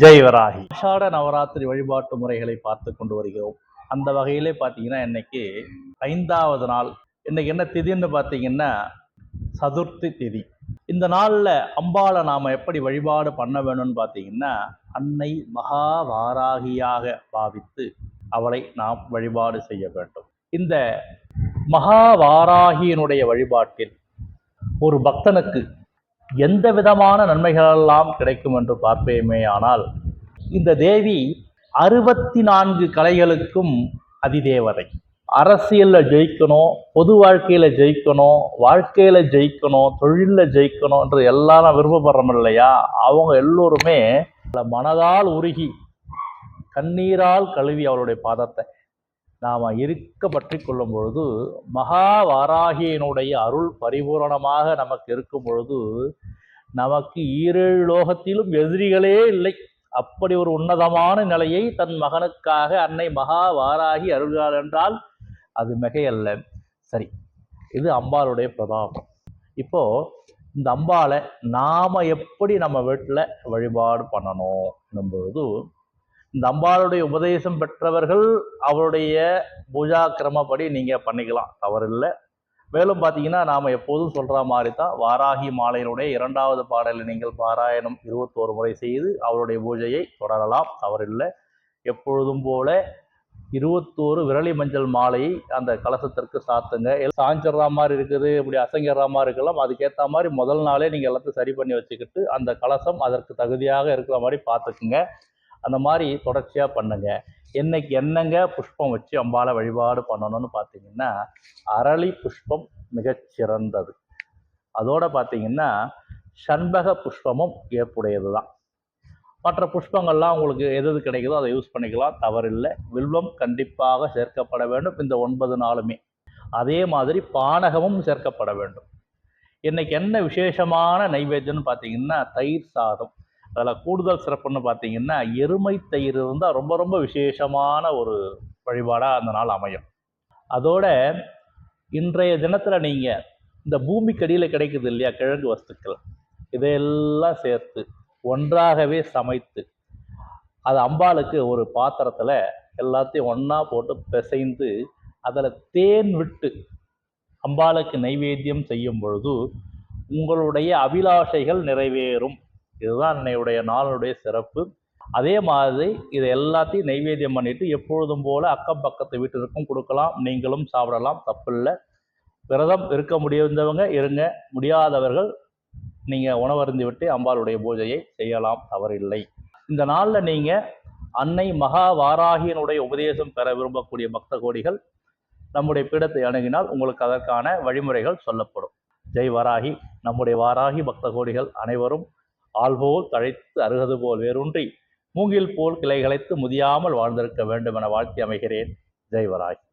ஜெய் வராகி. ஆஷாட நவராத்திரி வழிபாட்டு முறைகளை பார்த்து கொண்டு வருகிறோம். அந்த வகையிலே பார்த்தீங்கன்னா இன்னைக்கு 5வது நாள். இன்னைக்கு என்ன திதின்னு பார்த்தீங்கன்னா சதுர்த்தி திதி. இந்த நாளில் அம்பாளை நாம் எப்படி வழிபாடு பண்ண வேணும்னு பார்த்தீங்கன்னா அன்னை மகா வாராகியாக பாவித்து அவளை நாம் வழிபாடு செய்ய வேண்டும். இந்த மகா வாராகியினுடைய வழிபாட்டில் ஒரு பக்தனுக்கு எந்த விதமான நன்மைகளெல்லாம் கிடைக்கும் என்று பார்ப்பேமே. ஆனால் இந்த தேவி 64 கலைகளுக்கும் அதிதேவதை. அரசியலில் ஜெயிக்கணும், பொது வாழ்க்கையில் ஜெயிக்கணும், வாழ்க்கையில் ஜெயிக்கணும், தொழிலில் ஜெயிக்கணும் என்று எல்லாரும் விருப்பப்படுறோம் இல்லையா? அவங்க எல்லோருமே மனதால் உருகி கண்ணீரால் கழுவி அவருடைய பாதத்தை நாம் இருக்க பற்றி கொள்ளும் பொழுது மகா வாராகியினுடைய அருள் பரிபூரணமாக நமக்கு இருக்கும் பொழுது நமக்கு ஈரேழு லோகத்திலும் எதிரிகளே இல்லை. அப்படி ஒரு உன்னதமான நிலையை தன் மகனுக்காக அன்னை மகா வாராகி அருள்கிறாள் என்றால் அது மிகையல்ல. சரி, இது அம்பாளுடைய பிரதாபம். இப்போ இந்த அம்பாளை நாம எப்படி நம்ம வீட்டில் வழிபாடு பண்ணணும் என்பது, இந்த அம்பாளுடைய உபதேசம் பெற்றவர்கள் அவருடைய பூஜா கிரமப்படி நீங்கள் பண்ணிக்கலாம், தவறில்லை. மேலும் பார்த்தீங்கன்னா நாம் எப்போதும் சொல்கிற மாதிரி தான் வாராகி மாலையினுடைய 2வது பாடலில் நீங்கள் பாராயணம் 21 முறை செய்து அவருடைய பூஜையை தொடரலாம், தவறில்லை. எப்பொழுதும் போல 21 விரலி மஞ்சள் மாலையை அந்த கலசத்திற்கு சாத்துங்க. சாஞ்சிட்ற மாதிரி இருக்குது, இப்படி அசங்கிற மாதிரி இருக்கலாம், அதுக்கேற்ற மாதிரி முதல் நாளே நீங்கள் எல்லாத்தையும் சரி பண்ணி வச்சுக்கிட்டு அந்த கலசம் அதற்கு தகுதியாக இருக்கிற மாதிரி பார்த்துக்குங்க. அந்த மாதிரி தொடர்ச்சியாக பண்ணுங்க. என்னைக்கு என்னங்க புஷ்பம் வச்சு அம்பாளை வழிபாடு பண்ணணும்னு பார்த்தீங்கன்னா அரளி புஷ்பம் மிகச்சிறந்தது. அதோட பார்த்தீங்கன்னா சண்பக புஷ்பமும் ஏற்புடையது தான். மற்ற புஷ்பங்கள்லாம் உங்களுக்கு எது கிடைக்குதோ அதை யூஸ் பண்ணிக்கலாம், தவறில்லை. வில்வம் கண்டிப்பாக சேர்க்கப்பட வேண்டும் இந்த 9 நாளுமே. அதே மாதிரி பானகமும் சேர்க்கப்பட வேண்டும். இன்னைக்கு என்ன விசேஷமான நைவேத்தியம்னு பார்த்தீங்கன்னா தயிர் சாதம். அதில் கூடுதல் சிறப்புன்னு பார்த்தீங்கன்னா எருமை தயிர் இருந்தால் ரொம்ப ரொம்ப விசேஷமான ஒரு வழிபாடாக அந்த நாள் அமையும். அதோட இன்றைய தினத்தில் நீங்கள் இந்த பூமிக்கடியில் கிடைக்குது இல்லையா கிழங்கு வஸ்துக்கள், இதையெல்லாம் சேர்த்து ஒன்றாகவே சமைத்து அது அம்பாளுக்கு ஒரு பாத்திரத்தில் எல்லாத்தையும் ஒன்றா போட்டு பிசைந்து அதில் தேன் விட்டு அம்பாளுக்கு நைவேத்தியம் செய்யும் பொழுது உங்களுடைய அபிலாஷைகள் நிறைவேறும். இதுதான் என்னுடைய நாளுடைய சிறப்பு. அதே மாதிரி இதை எல்லாத்தையும் நைவேத்தியம் பண்ணிட்டு எப்பொழுதும் போல அக்கம் பக்கத்து வீட்டிற்கும் கொடுக்கலாம், நீங்களும் சாப்பிடலாம், தப்பில்லை. விரதம் இருக்க முடிந்தவங்க இருங்க, முடியாதவர்கள் நீங்கள் உணவருந்தி விட்டு அம்பாளுடைய பூஜையை செய்யலாம், தவறில்லை. இந்த நாளில் நீங்கள் அன்னை மகா வாராகியினுடைய உபதேசம் பெற விரும்பக்கூடிய பக்த கோடிகள் நம்முடைய பீடத்தை அணுகினால் உங்களுக்கு அதற்கான வழிமுறைகள் சொல்லப்படும். ஜெய் வராகி. நம்முடைய வாராகி பக்த கோடிகள் அனைவரும் ஆள்போல் தழைத்து அருகது போல் வேரூன்றி மூங்கில் போல் கிளைகளைத்து முதியாமல் வாழ்ந்திருக்க வேண்டும் என வாழ்த்தி அமைகிறேன். ஜெய் வராகி.